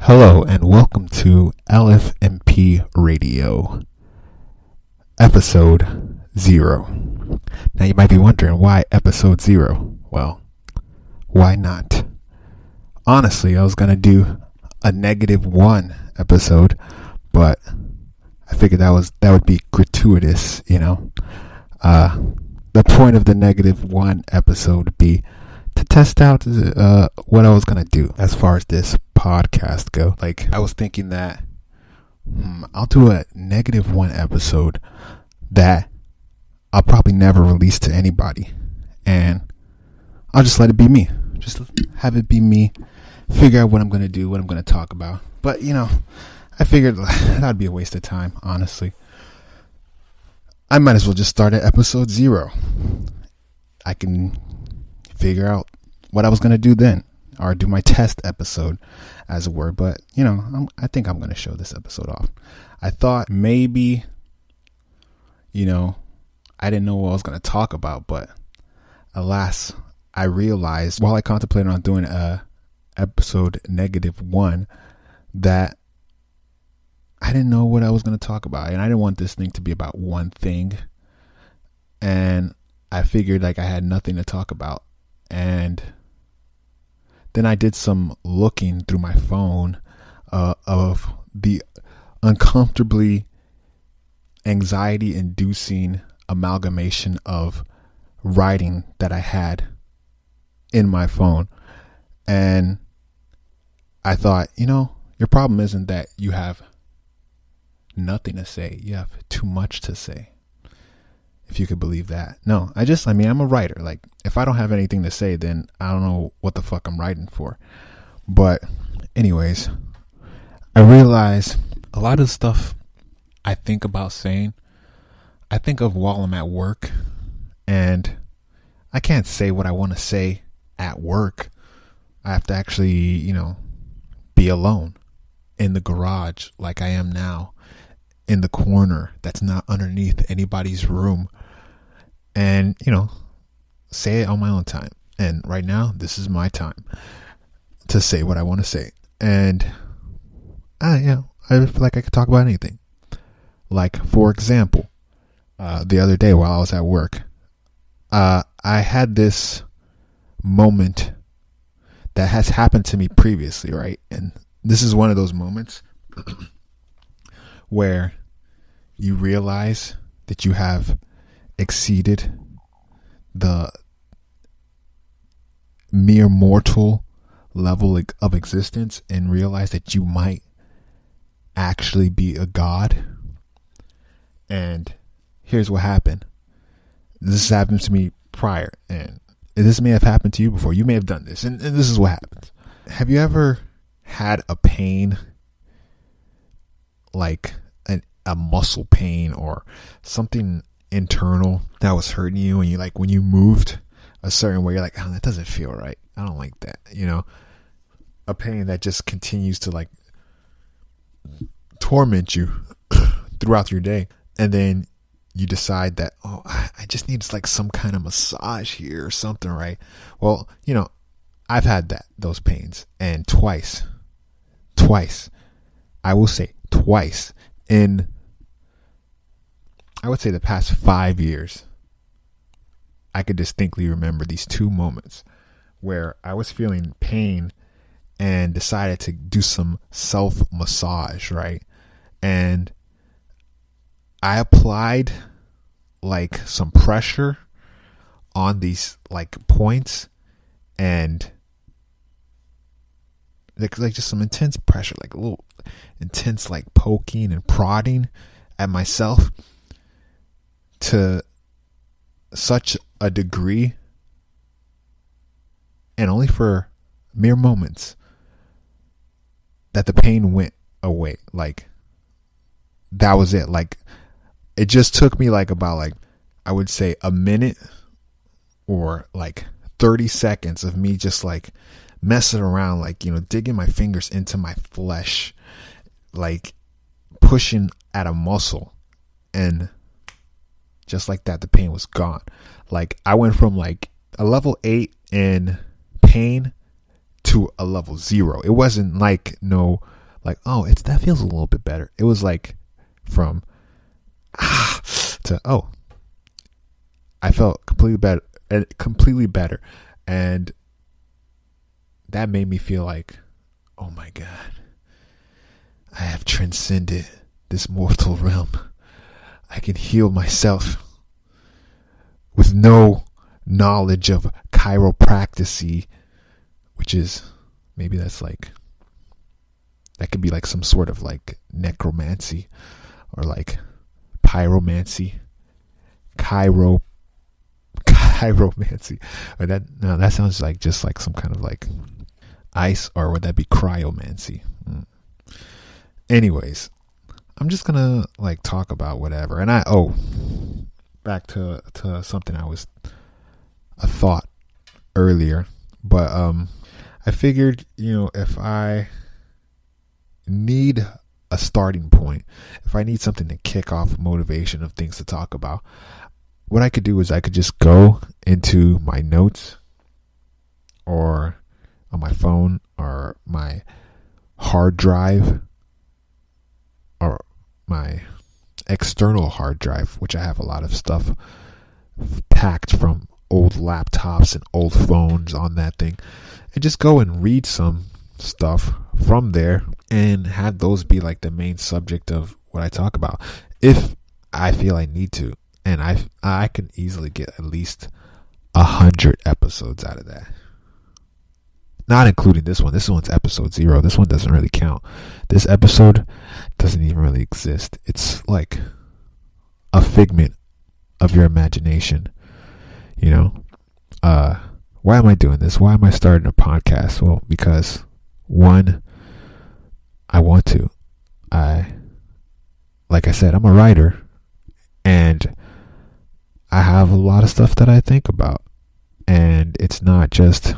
Hello and welcome to LFMP Radio, episode 0. Now you might be wondering why episode 0? Well, why not? Honestly, I was going to do a -1 episode, but I figured that would be gratuitous, you know. The point of the -1 episode would be to test out what I was going to do as far as this podcast go. Like, I was thinking that I'll do a -1 episode that I'll probably never release to anybody, and I'll just let it be me. Just have it be me, figure out what I'm going to do, what I'm going to talk about. But, you know, I figured that'd be a waste of time, honestly. I might as well just start at episode 0. I can figure out what I was going to do then, or do my test episode, as it were. But, you know, I think I'm going to show this episode off. I thought maybe, you know, I didn't know what I was going to talk about, but alas, I realized while I contemplated on doing a episode -1 that I didn't know what I was going to talk about, and I didn't want this thing to be about one thing. And I figured like I had nothing to talk about. And then I did some looking through my phone of the uncomfortably anxiety-inducing amalgamation of writing that I had in my phone. And I thought, you know, your problem isn't that you have nothing to say. You have too much to say. If you could believe that. No, I'm a writer. Like, if I don't have anything to say, then I don't know what the fuck I'm writing for. But anyways, I realize a lot of stuff I think about saying, I think of while I'm at work, and I can't say what I want to say at work. I have to actually, you know, be alone in the garage like I am now, in the corner that's not underneath anybody's room, and, you know, say it on my own time. And right now, this is my time to say what I want to say. And I feel like I could talk about anything. Like, for example, the other day while I was at work, I had this moment that has happened to me previously, right? And this is one of those moments where you realize that you have exceeded the mere mortal level of existence, and realize that you might actually be a god. And here's what happened. This happened to me prior, and this may have happened to you before. You may have done this, and this is what happens. Have you ever had a pain, like a muscle pain or something internal that was hurting you, and you, like, when you moved a certain way, you're like, oh, that doesn't feel right, I don't like that, you know? A pain that just continues to, like, torment you throughout your day. And then you decide that, oh, I just need, like, some kind of massage here or something, right? Well, you know, I've had those pains, and twice, I will say twice, in, I would say, the past 5 years, I could distinctly remember these two moments where I was feeling pain and decided to do some self-massage, right? And I applied, like, some pressure on these, like, points, and like just some intense pressure, like a little intense, like, poking and prodding at myself to such a degree, and only for mere moments, that the pain went away. Like, that was it. Like, it just took me, like, about, like, I would say a minute or like 30 seconds of me just, like, messing around, like, you know, digging my fingers into my flesh, like pushing at a muscle, and just like that, the pain was gone. Like, I went from, like, a level 8 in pain to a level 0. It wasn't like that feels a little bit better. It was like from to I felt completely better, and that made me feel like, oh my God, I have transcended this mortal realm. I can heal myself with no knowledge of chiropractic, which is maybe that could be like some sort of like necromancy or like pyromancy, chiromancy. Or that sounds like just like some kind of like ice, or would that be cryomancy? Anyways, I'm just gonna like talk about whatever. And back to something I thought earlier, but I figured, if I need a starting point, if I need something to kick off motivation of things to talk about, what I could do is I could just go into my notes or on my phone or my hard drive or my external hard drive, which I have a lot of stuff packed from old laptops and old phones on that thing, and just go and read some stuff from there and have those be like the main subject of what I talk about if I feel I need to. And I can easily get at least 100 episodes out of that, not including this one. This one's episode 0. This one doesn't really count. This episode doesn't even really exist. It's like a figment of your imagination. Why am I doing this? Why am I starting a podcast? Well, because one, I want to. Like I said, I'm a writer, and I have a lot of stuff that I think about, and it's not just,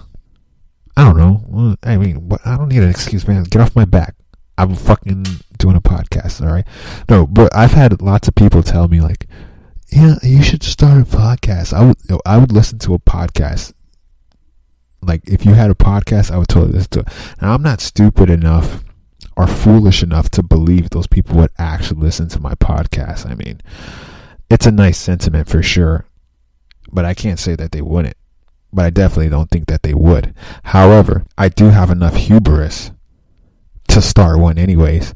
I don't know. I mean, I don't need an excuse, man. Get off my back. I'm fucking doing a podcast, all right? No, but I've had lots of people tell me like, yeah, you should start a podcast. I would listen to a podcast. Like, if you had a podcast, I would totally listen to it. Now, I'm not stupid enough or foolish enough to believe those people would actually listen to my podcast. I mean, it's a nice sentiment for sure, but I can't say that they wouldn't. But I definitely don't think that they would. However, I do have enough hubris to start one anyways,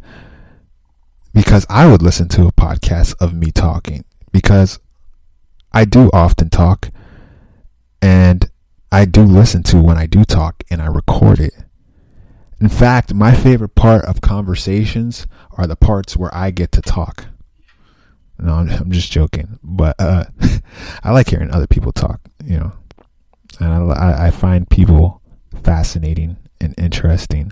because I would listen to a podcast of me talking, because I do often talk, and I do listen to when I do talk, and I record it. In fact, my favorite part of conversations are the parts where I get to talk. No, I'm just joking, but I like hearing other people talk, and I find people fascinating and interesting,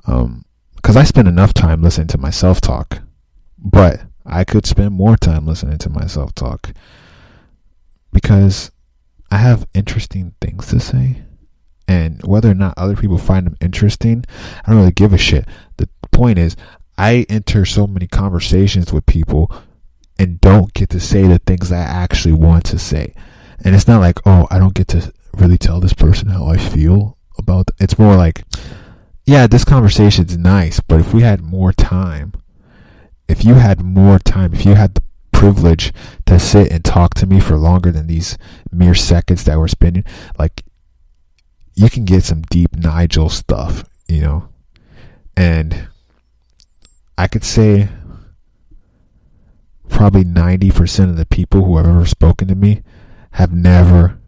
because I spend enough time listening to myself talk, but I could spend more time listening to myself talk, because I have interesting things to say, and whether or not other people find them interesting, I don't really give a shit. The point is, I enter so many conversations with people and don't get to say the things I actually want to say. And it's not like, oh, I don't get to really tell this person how I feel about it. It's more like, yeah, this conversation's nice, but if we had more time, if you had the privilege to sit and talk to me for longer than these mere seconds that we're spending, like, you can get some deep Nigel stuff, and I could say probably 90% of the people who have ever spoken to me have never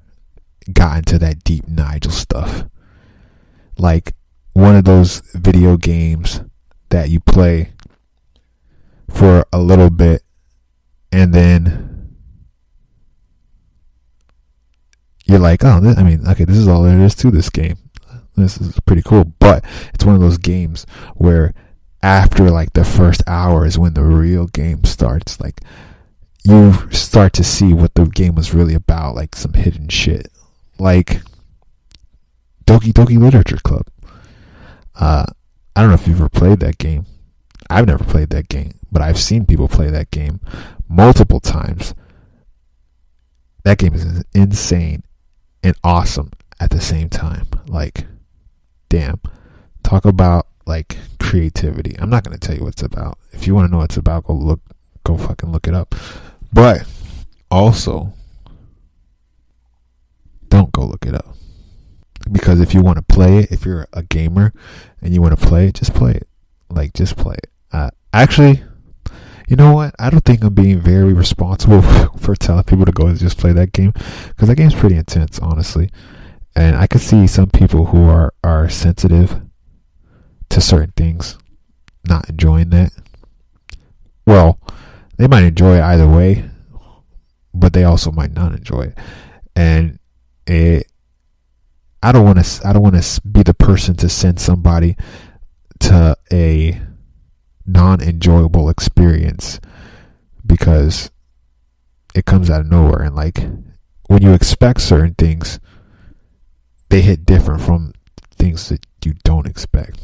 gotten to that deep Nigel stuff. Like one of those video games that you play for a little bit and then you're like, oh, this is all there is to this game. This is pretty cool. But it's one of those games where after like the first hour is when the real game starts. Like, you start to see what the game was really about, like some hidden shit, like Doki Doki Literature Club. I don't know if you've ever played that game. I've never played that game, but I've seen people play that game multiple times. That game is insane and awesome at the same time. Like, damn, talk about like creativity. I'm not going to tell you what it's about. If you want to know what it's about, go fucking look it up. But also, don't go look it up. Because if you want to play it, if you're a gamer and you want to play it, just play it. Like, just play it. Actually, you know what? I don't think I'm being very responsible for telling people to go and just play that game. Because that game's pretty intense, honestly. And I could see some people who are sensitive to certain things not enjoying that. Well, they might enjoy it either way, but they also might not enjoy it. And I don't want to be the person to send somebody to a non-enjoyable experience because it comes out of nowhere. And like, when you expect certain things, they hit different from things that you don't expect.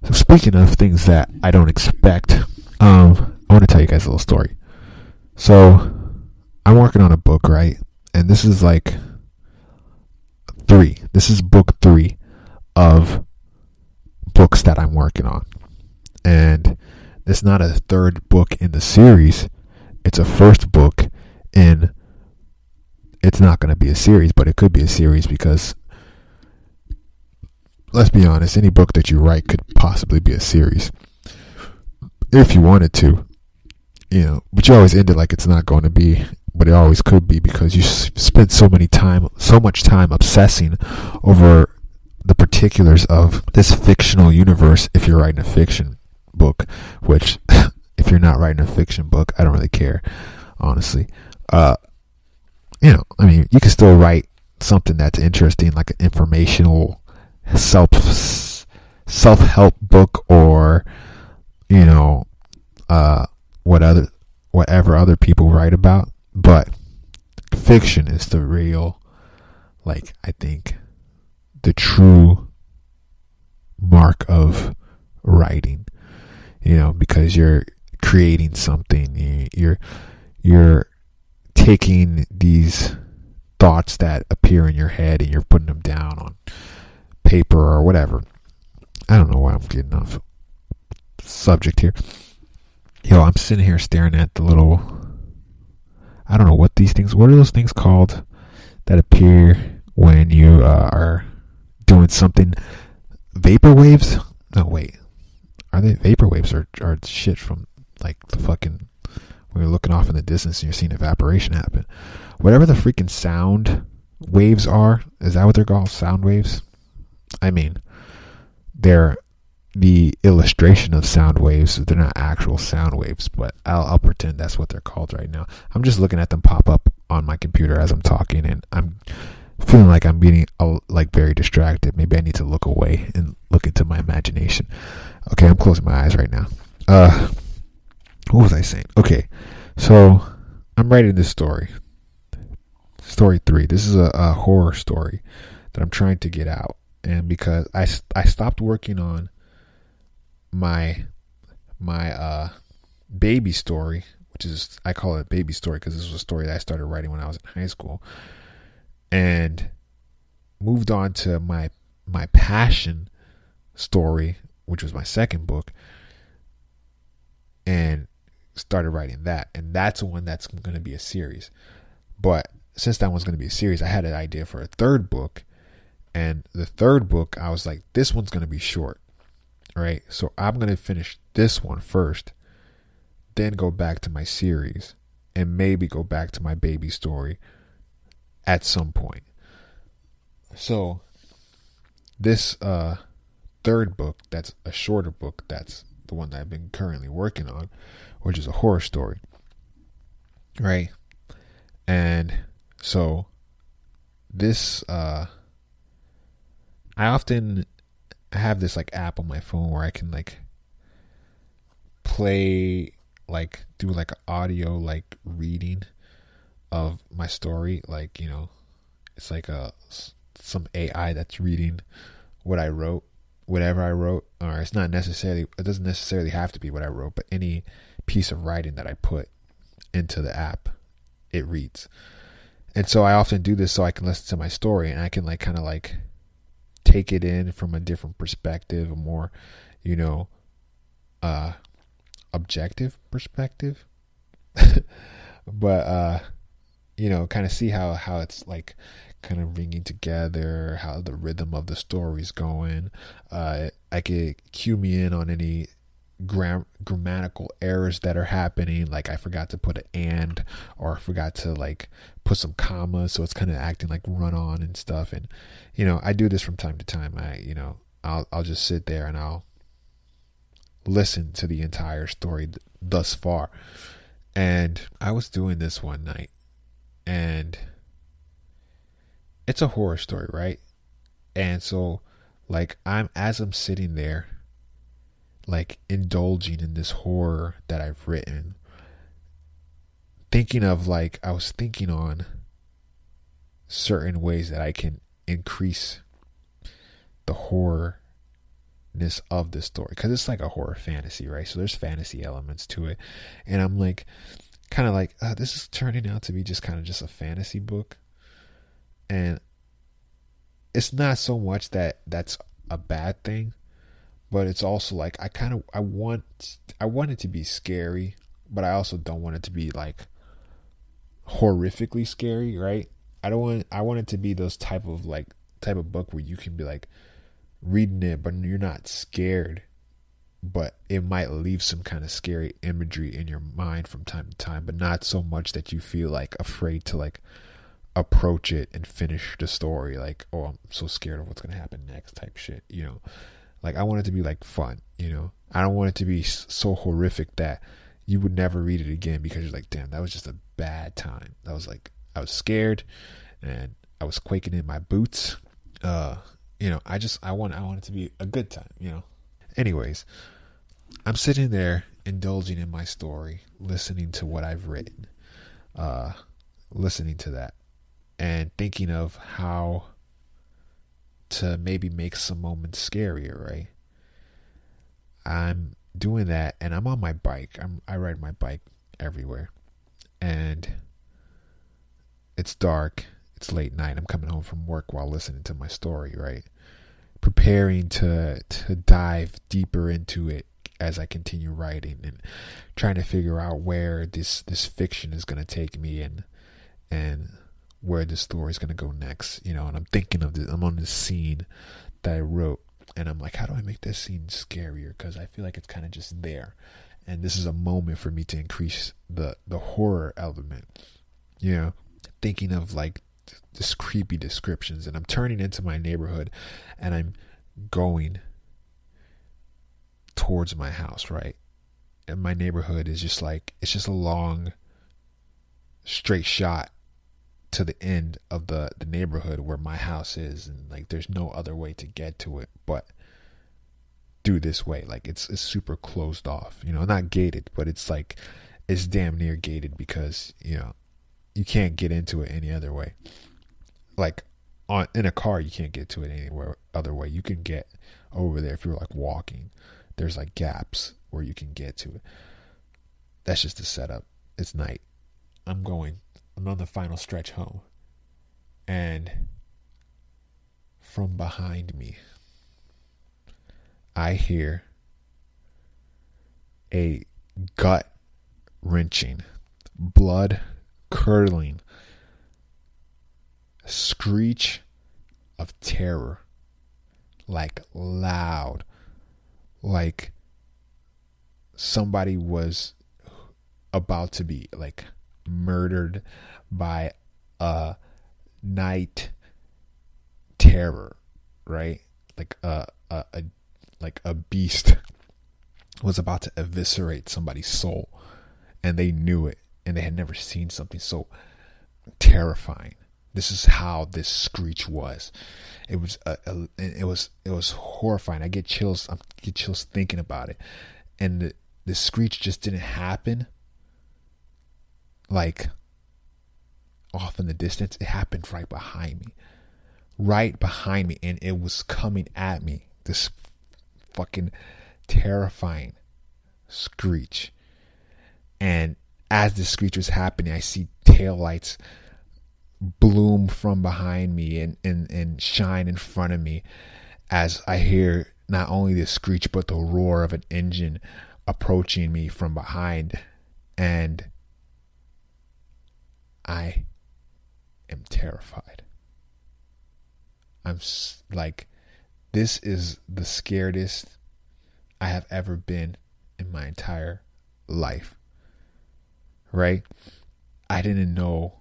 So speaking of things that I don't expect, I want to tell you guys a little story. So I'm working on a book, right? And this is like this is book 3 of books that I'm working on. And it's not a third book in the series. It's a first book in, it's not going to be a series, but it could be a series because, let's be honest, any book that you write could possibly be a series. If you wanted to, you know, but you always end it like it's not going to be, but it always could be because you spend so much time obsessing over the particulars of this fictional universe if you're writing a fiction book, which if you're not writing a fiction book, I don't really care, honestly. You know, I mean, you can still write something that's interesting, like an informational self-help book, or, you know, whatever other people write about. But fiction is the real, like, I think, the true mark of writing, you know, because you're creating something. You're taking these thoughts that appear in your head and you're putting them down on paper or whatever. I don't know why I'm getting off subject here. Yo, I'm sitting here staring at the little, I don't know what are those things called that appear when you are doing something? Vapor waves? No, wait. Are they vapor waves or shit from like the fucking, when you're looking off in the distance and you're seeing evaporation happen? Whatever the freaking sound waves are, is that what they're called? Sound waves? I mean, they're the illustration of sound waves. They're not actual sound waves, but I'll pretend that's what they're called right now. I'm just looking at them pop up on my computer as I'm talking, and I'm feeling like I'm getting like very distracted. Maybe I need to look away and look into my imagination. Okay, I'm closing my eyes right now. What was I saying? Okay, so I'm writing this story. Story 3. This is a horror story that I'm trying to get out, and because I stopped working on my baby story, which is, I call it a baby story because this was a story that I started writing when I was in high school, and moved on to my passion story, which was my second book, and started writing that. And that's the one that's going to be a series. But since that one's going to be a series, I had an idea for a third book, and the third book, I was like, this one's going to be short. Right, so I'm going to finish this one first, then go back to my series, and maybe go back to my baby story at some point. So this third book, that's a shorter book, that's the one that I've been currently working on, which is a horror story. Right, and so this, I often have this like app on my phone where I can like play, like do like an audio like reading of my story. Like, you know, it's like some AI that's reading what I wrote, whatever I wrote, or it doesn't necessarily have to be what I wrote, but any piece of writing that I put into the app, it reads. And so I often do this so I can listen to my story, and I can like kind of like take it in from a different perspective, a more, objective perspective. But kind of see how it's like kind of ringing together, how the rhythm of the story's going. I could cue me in on any grammatical errors that are happening, like I forgot to put an and, or I forgot to like put some commas, so it's kind of acting like run on and stuff. And I do this from time to time. I'll just sit there and I'll listen to the entire story thus far. And I was doing this one night, and it's a horror story, right? And so like I'm sitting there like indulging in this horror that I've written, thinking of like, I was thinking on certain ways that I can increase the horrorness of this story, because it's like a horror fantasy, right? So there's fantasy elements to it, and I'm like kind of like, this is turning out to be just kind of just a fantasy book. And it's not so much that that's a bad thing, but it's also like I want it to be scary, but I also don't want it to be like horrifically scary, right? I want it to be those type of book where you can be like reading it, but you're not scared, but it might leave some kind of scary imagery in your mind from time to time, but not so much that you feel like afraid to like approach it and finish the story, like, oh, I'm so scared of what's gonna happen next type shit. Like I want it to be like fun. I don't want it to be so horrific that you would never read it again, because you're like, damn, that was just a bad time. That was like, I was scared and I was quaking in my boots. I want it to be a good time. Anyways, I'm sitting there indulging in my story, listening to what I've written, listening to that, and thinking of how to maybe make some moments scarier, right? I'm doing that, and I'm on my bike. I ride my bike everywhere, and it's dark. It's late night. I'm coming home from work while listening to my story, right? Preparing to dive deeper into it as I continue writing, and trying to figure out where this fiction is going to take me, and where the story is going to go next, and I'm thinking of this. I'm on this scene that I wrote, and I'm like, how do I make this scene scarier? Because I feel like it's kind of just there, and this is a moment for me to increase the horror element. Thinking of like this creepy descriptions, and I'm turning into my neighborhood, and I'm going towards my house, right? And my neighborhood is just like, it's just a long straight shot to the end of the neighborhood where my house is, and like there's no other way to get to it but do this way. Like it's super closed off, not gated, but it's like it's damn near gated, because you can't get into it any other way. Like in a car you can't get to it anywhere other way. You can get over there if you're like walking. There's like gaps where you can get to it. That's just the setup. It's night. I'm on the final stretch home, and from behind me I hear a gut-wrenching, blood-curdling screech of terror, like loud, like somebody was about to be like murdered by a night terror, right? Like a beast was about to eviscerate somebody's soul, and they knew it, and they had never seen something so terrifying. This is how this screech was. It was horrifying. I get chills. I get chills thinking about it, and the screech just didn't happen like off in the distance. It happened right behind me, and it was coming at me. This fucking terrifying screech. And as the screech was happening, I see taillights bloom from behind me and shine in front of me, as I hear not only the screech but the roar of an engine approaching me from behind, and I am terrified. I'm like, this is the scaredest I have ever been in my entire life, right? I didn't know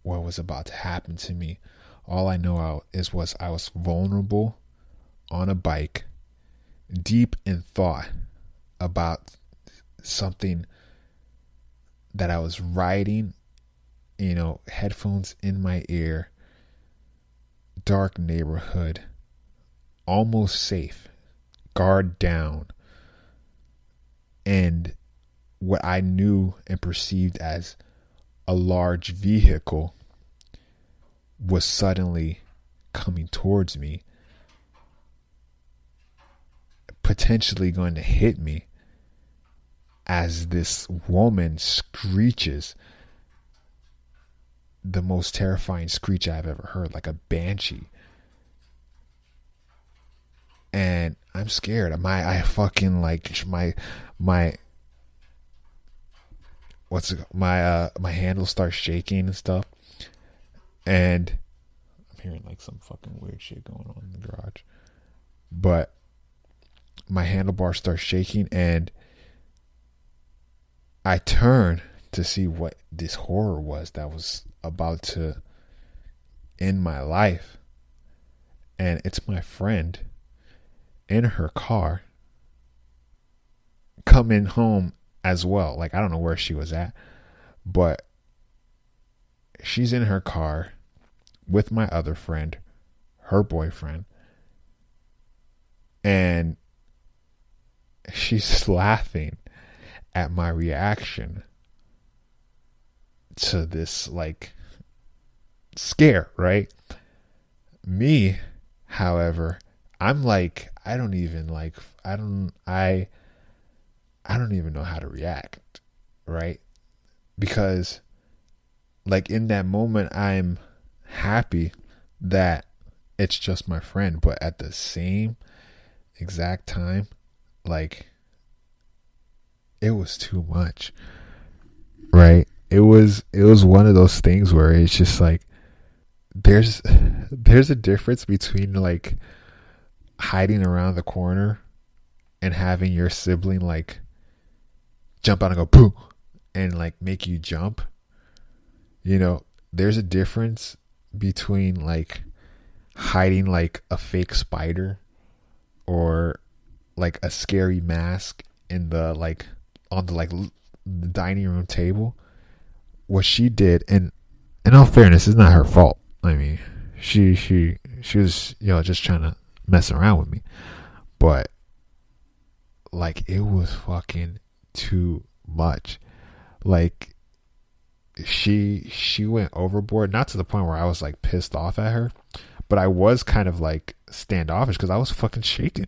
what was about to happen to me. All I know was I was vulnerable on a bike, deep in thought about something that I was riding, headphones in my ear, dark neighborhood, almost safe, guard down, and what I knew and perceived as a large vehicle was suddenly coming towards me, potentially going to hit me, as this woman screeches the most terrifying screech I've ever heard, like a banshee. And I'm scared. My handle starts shaking and stuff. And I'm hearing like some fucking weird shit going on in the garage. But my handlebar starts shaking, and I turn to see what this horror was that was about to end my life. And it's my friend in her car coming home as well. Like, I don't know where she was at, but she's in her car with my other friend, her boyfriend, and she's laughing at my reaction to this like scare, right? Me, however, I'm like, I don't even know how to react, right? Because like in that moment, I'm happy that it's just my friend, but at the same exact time, like, it was too much, right? It was one of those things where it's just like, there's a difference between like hiding around the corner and having your sibling like jump out and go boo and like make you jump. There's a difference between like hiding like a fake spider or like a scary mask in the like on the like the dining room table. What she did, and in all fairness, it's not her fault. I mean, she was just trying to mess around with me, but like it was fucking too much. Like she went overboard, not to the point where I was like pissed off at her, but I was kind of like standoffish because I was fucking shaking.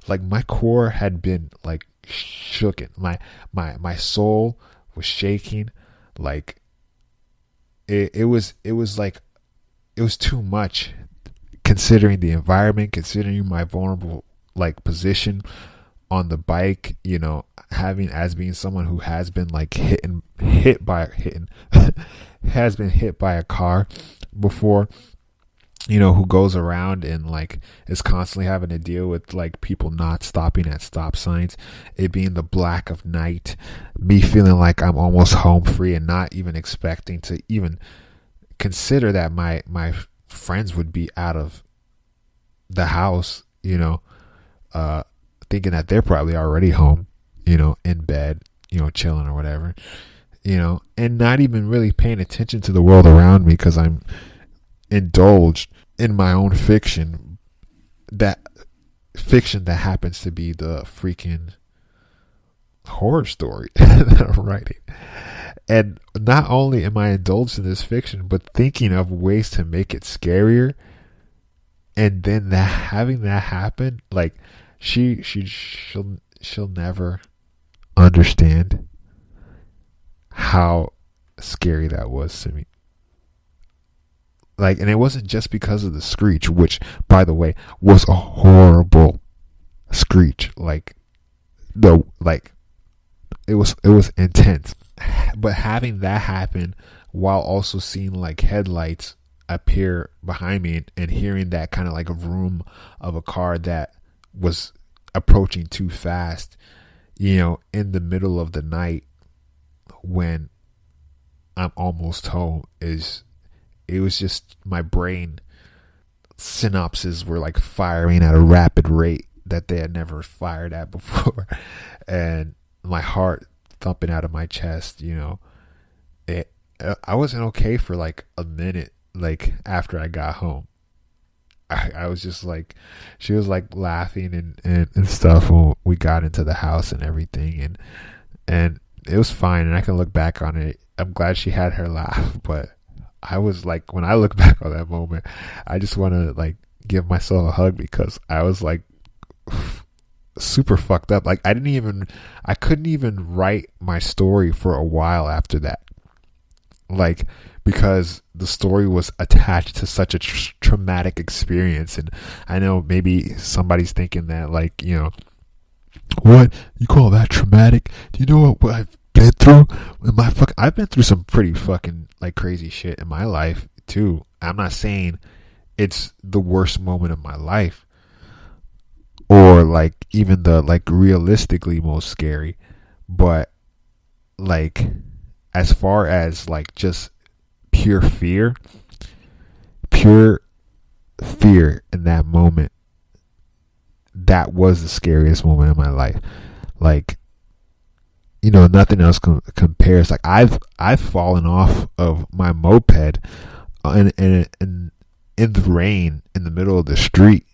Like my core had been like shooken. My soul was shaking. Like it was like, it was too much considering the environment, considering my vulnerable like position on the bike, being someone who has been like has been hit by a car before, who goes around and like is constantly having to deal with like people not stopping at stop signs, it being the black of night, me feeling like I'm almost home free and not even expecting to even consider that my friends would be out of the house, thinking that they're probably already home, in bed, chilling or whatever, and not even really paying attention to the world around me because I'm indulged in my own fiction, that happens to be the freaking horror story that I'm writing. And not only am I indulged in this fiction, but thinking of ways to make it scarier, and then having that happen, like she'll never understand how scary that was to me. Like, and it wasn't just because of the screech, which, by the way, was a horrible screech. Like, it was intense. But having that happen while also seeing like headlights appear behind me and hearing that kind of like a vroom of a car that was approaching too fast, in the middle of the night when I'm almost home, it was just my brain synapses were like firing at a rapid rate that they had never fired at before. And my heart thumping out of my chest, I wasn't okay for like a minute, like after I got home. I was just like, she was like laughing and stuff when we got into the house and everything, and it was fine, and I can look back on it. I'm glad she had her laugh, but I was like, when I look back on that moment, I just want to like give myself a hug, because I was like super fucked up. Like I couldn't even write my story for a while after that. Like, because the story was attached to such a traumatic experience. And I know maybe somebody's thinking that, like, what, you call that traumatic? Do you know what I've been through? I've been through some pretty fucking like crazy shit in my life too. I'm not saying it's the worst moment of my life, or like even the like realistically most scary, but like as far as like just pure fear in that moment, that was the scariest moment of my life. Like, nothing else compares. Like I've fallen off of my moped in the rain in the middle of the street,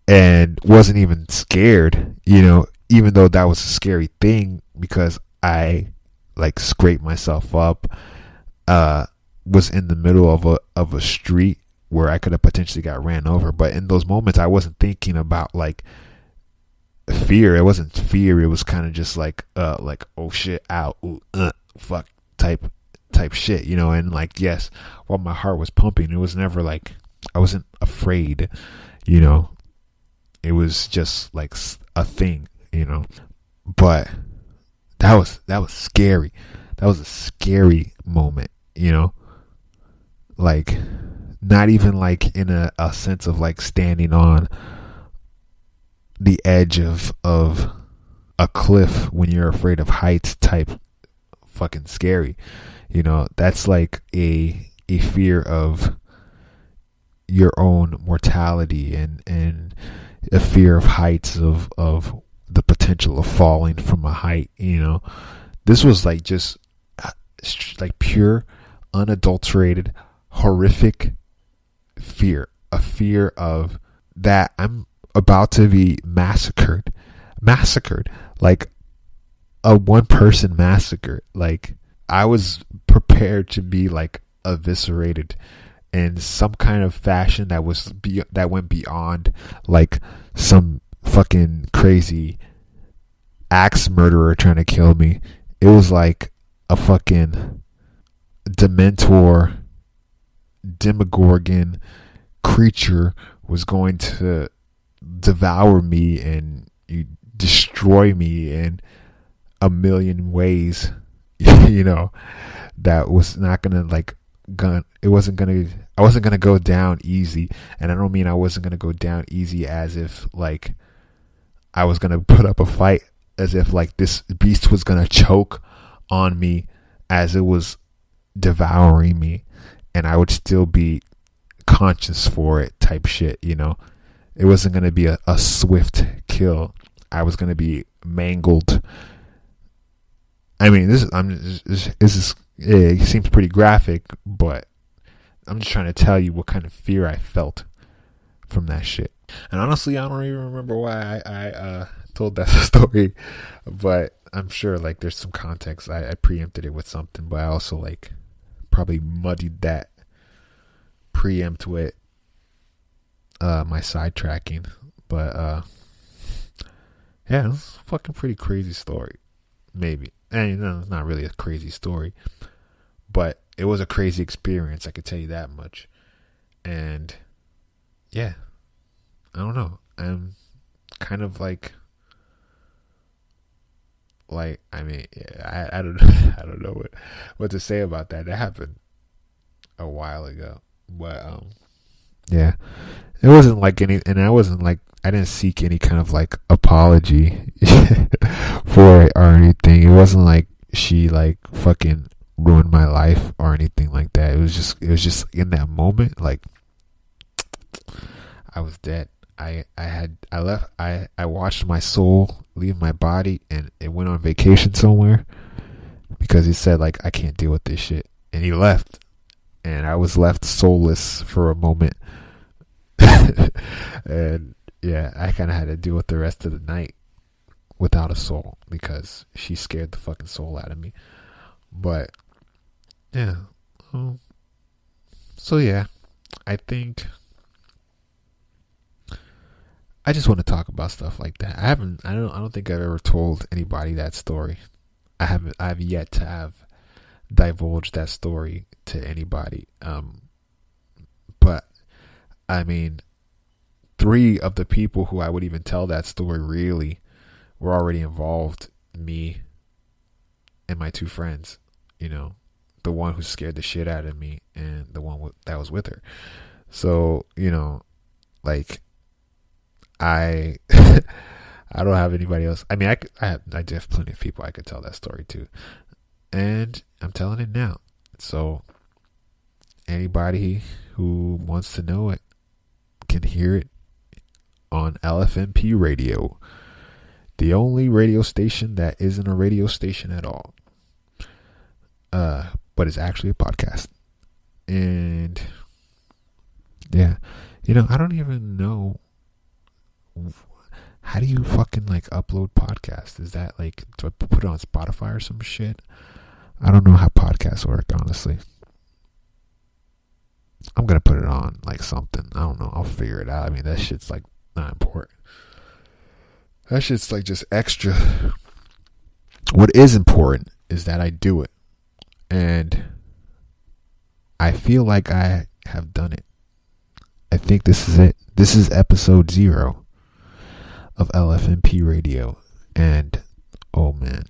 and wasn't even scared, even though that was a scary thing, because I like scraped myself up, was in the middle of a street where I could have potentially got ran over. But in those moments, I wasn't thinking about like fear. It wasn't fear. It was kind of just like oh shit, ow, ooh, fuck type shit, and like, yes, while my heart was pumping, it was never like I wasn't afraid, it was just like a thing, but that was scary. That was a scary moment, like not even like in a sense of like standing on the edge of a cliff when you're afraid of heights type fucking scary. That's like a fear of your own mortality and a fear of heights, of the potential of falling from a height. This was like just like pure, unadulterated, horrific fear. A fear of that I'm about to be massacred, like a one person massacre. Like I was prepared to be like eviscerated in some kind of fashion that went beyond like some fucking crazy axe murderer trying to kill me. It was like a fucking Dementor, Demogorgon creature was going to devour me and you destroy me in a million ways. That was not gonna like I wasn't gonna go down easy. And I don't mean I wasn't gonna go down easy as if like I was gonna put up a fight, as if like this beast was gonna choke on me as it was devouring me and I would still be conscious for it type shit. It wasn't gonna be a swift kill. I was gonna be mangled. I mean, it seems pretty graphic, but I'm just trying to tell you what kind of fear I felt from that shit. And honestly, I don't even remember why I told that story, but I'm sure like there's some context. I preempted it with something, but I also like probably muddied that preempt with my sidetracking. But yeah, it's a fucking pretty crazy story, maybe. And it's not really a crazy story, but it was a crazy experience, I could tell you that much. And yeah, I don't know. I'm kind of like I mean, yeah, I don't I don't know what to say about that. That happened a while ago, but yeah, it wasn't like any, and I didn't seek any kind of like apology for it or anything. It wasn't like she like fucking ruined my life or anything like that. It was just in that moment, like I was dead. I watched my soul leave my body, and it went on vacation somewhere because he said like, I can't deal with this shit, and he left, and I was left soulless for a moment. And yeah, I kind of had to deal with the rest of the night without a soul because she scared the fucking soul out of me. But yeah, so yeah, I think I just want to talk about stuff like that. I don't think I've ever told anybody that story. I've yet to have divulged that story to anybody. But I mean, 3 of the people who I would even tell that story really were already involved. Me and my 2 friends, you know, the one who scared the shit out of me and the one that was with her. So, you know, like I don't have anybody else. I mean, I have plenty of people I could tell that story to, and I'm telling it now. So anybody who wants to know it can hear it on LFMP Radio, the only radio station that isn't a radio station at all, but it's actually a podcast. And yeah, you know, I don't even know, how do you fucking like upload podcasts? Is that like, do I put it on Spotify or some shit? I don't know how podcasts work, honestly. I'm gonna put it on like something. I don't know. I'll figure it out. I mean, that shit's like not important. That shit's like just extra. What is important is that I do it, and I feel like I have done it. I think this is it. This is episode 0 of LFMP Radio, and oh man,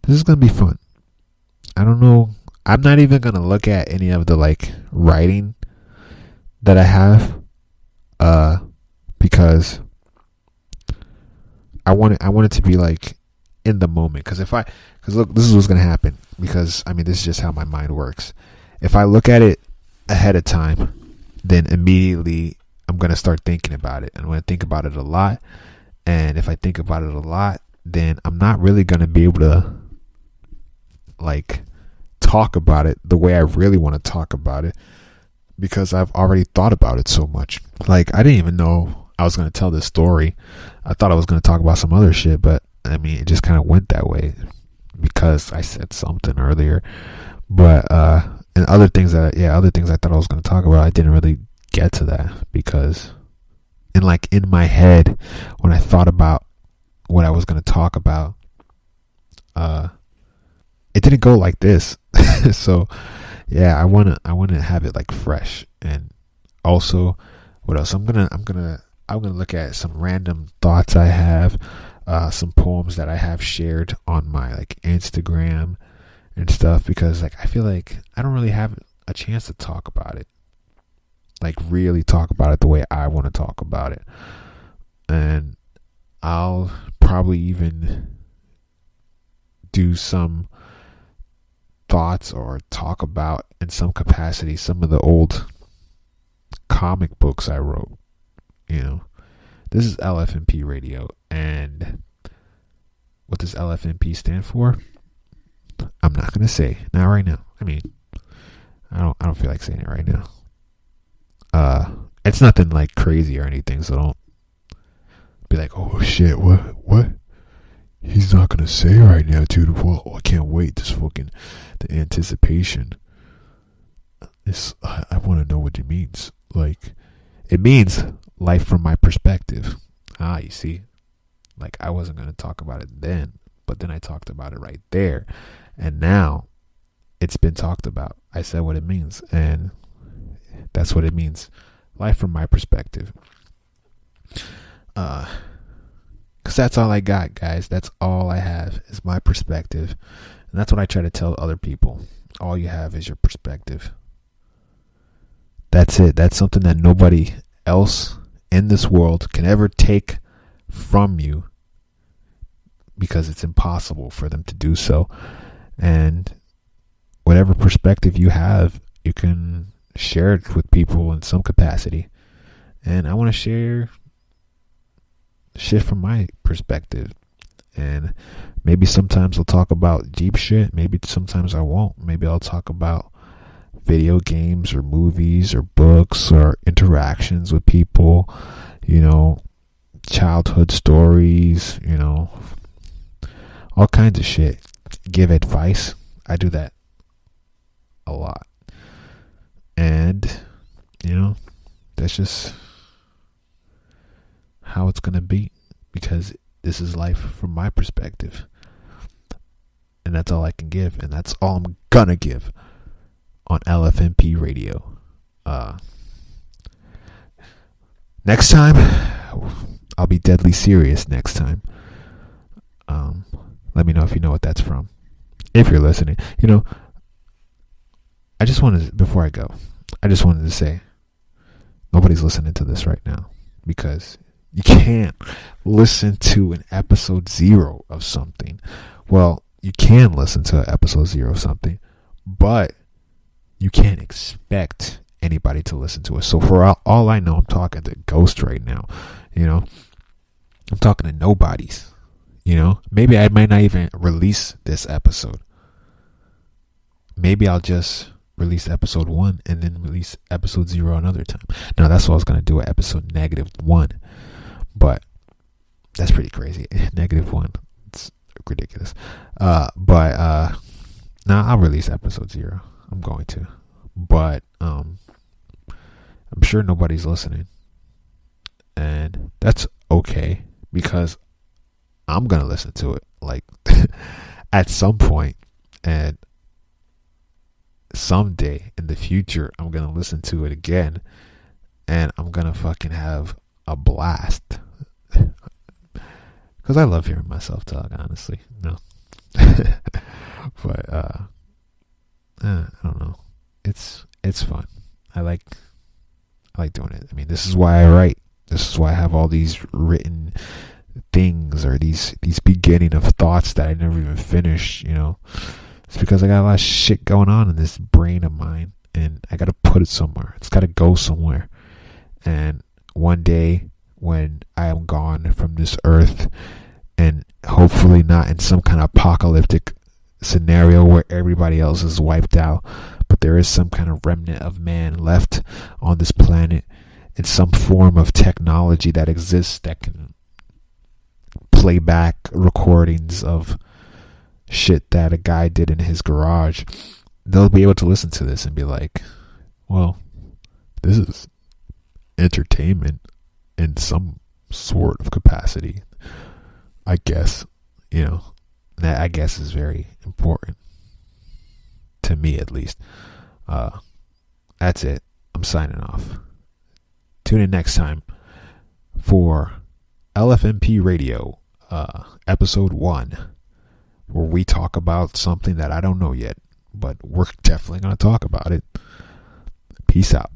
this is gonna be fun. I don't know. I'm not even gonna look at any of the like writing that I have, because I want it to be like in the moment. Because look, this is what's gonna happen. Because I mean, this is just how my mind works. If I look at it ahead of time, then immediately I'm gonna start thinking about it. I'm gonna think about it a lot, and if I think about it a lot, then I'm not really gonna be able to like talk about it the way I really want to talk about it, because I've already thought about it so much. Like, I didn't even know I was going to tell this story. I thought I was going to talk about some other shit, but I mean, it just kind of went that way because I said something earlier. But and other things I thought I was going to talk about, I didn't really get to that, because in my head, when I thought about what I was going to talk about, it didn't go like this. So yeah, I want to have it like fresh. And also, what else? I'm gonna look at some random thoughts I have, some poems that I have shared on my like Instagram and stuff, because like I feel like I don't really have a chance to talk about it, like really talk about it the way I want to talk about it. And I'll probably even do some thoughts or talk about in some capacity some of the old comic books I wrote. You know, this is LFMP Radio, and what does LFMP stand for? I'm not gonna say, not right now. I mean, I don't feel like saying it right now. It's nothing like crazy or anything, so don't be like, oh shit, what? He's not gonna say right now, dude. Well, I can't wait. This fucking the anticipation. I want to know what it means. Like, it means life from my perspective. You see, like I wasn't gonna talk about it then, but then I talked about it right there, and now talked about. I said what it means, and that's what it means. Life from my perspective. Because that's all I got, guys. That's all I have is my perspective. And that's what I try to tell other people. All you have is your perspective. That's it. That's something that nobody else in this world can ever take from you, because it's impossible for them to do so. And whatever perspective you have, you can share it with people in some capacity. And I want to share shit from my perspective. And maybe sometimes I'll talk about deep shit. Maybe sometimes I won't. Maybe I'll talk about video games or movies or books or interactions with people, childhood stories, all kinds of shit. Give advice. I do that a lot. And, that's just how it's going to be, because this is life from my perspective. And that's all I can give. And that's all I'm going to give on LFMP Radio. Next time, I'll be deadly serious next time. Let me know if you know what that's from. If you're listening. I just wanted to, before I go, I just wanted to say, nobody's listening to this right now, because you can't listen to an episode 0 of something. Well, you can listen to episode 0 of something, but you can't expect anybody to listen to it. So for all I know, I'm talking to Ghost right now. I'm talking to nobodies. Maybe I might not even release this episode. Maybe I'll just release episode 1 and then release episode 0 another time. Now, that's what I was going to do at episode -1. But that's pretty crazy. -1. It's ridiculous. But I'll release episode 0. I'm going to. But I'm sure nobody's listening. And that's okay, because I'm going to listen to it at some point, and someday in the future I'm going to listen to it again, and I'm going to fucking have a blast, because I love hearing myself talk, honestly. No. But I don't know, it's fun. I like doing it. I mean, this is why I write. This is why I have all these written things, or these beginning of thoughts that I never even finish. It's because I got a lot of shit going on in this brain of mine, and I got to put it somewhere. It's got to go somewhere. And one day when I am gone from this earth, and hopefully not in some kind of apocalyptic scenario where everybody else is wiped out, but there is some kind of remnant of man left on this planet, in some form of technology that exists that can play back recordings of shit that a guy did in his garage. They'll be able to listen to this and be like, well, this is entertainment in some sort of capacity, I guess. That I guess is very important to me, at least. That's it. I'm signing off. Tune in next time for LFMP Radio, episode 1, where we talk about something that I don't know yet, but we're definitely going to talk about it. Peace out.